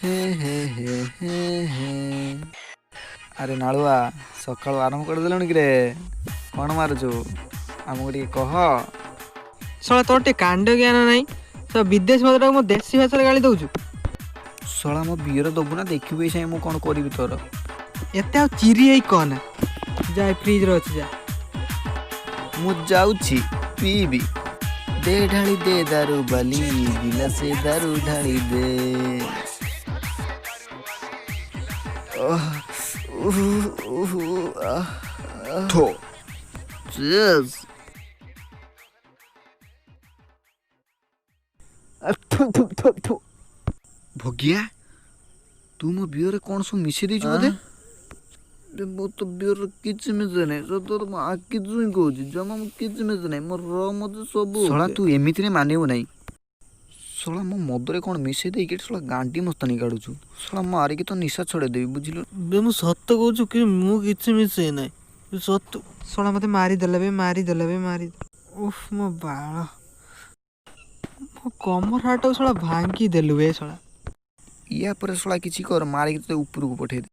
हे हे हे हे हे। अरे नालुआ सकाळू आरंभ करदेलुଣି किरे कौन मारुचु आमको टिके कह। शला तोर टे कांड ज्ञान नहीं सब विदेश भाषा मो देसी भाषा गाली दउछु। शला मो बियर दबु ना देखिबे से मु कोन करबी तोर। एते आ चिरी एई कोन जा फ्रिज रे अछि जा मु जाउछि पीबी दे ढाली दे दारू बाली गिलासे दारू ढाली दे। थो चीज भगिया तू मो बियर कौन सो मिसे दी बोधे मो तो बियर किछ मिसे नै सो तो आ किछ ही कहू जमा मो किछ मिसे नै मोर मते सब सोला तू एमिति रे मानिबो नै। सोला मो मदरे कौन मिसे दे के सोला गांडी मस्तानी काढुछु सोला मारी के तो निशा छोड़े देबी बुझिलो बे मु सत्य कहूछु कि मु किछ मिसे नै सत्य शला मते मारी देले बे मारी उफ मो बाळ मो कमर हाट शला भांगी देलु बे शला या पर सोला किछि कर मारी के तो ऊपर को पठे दे।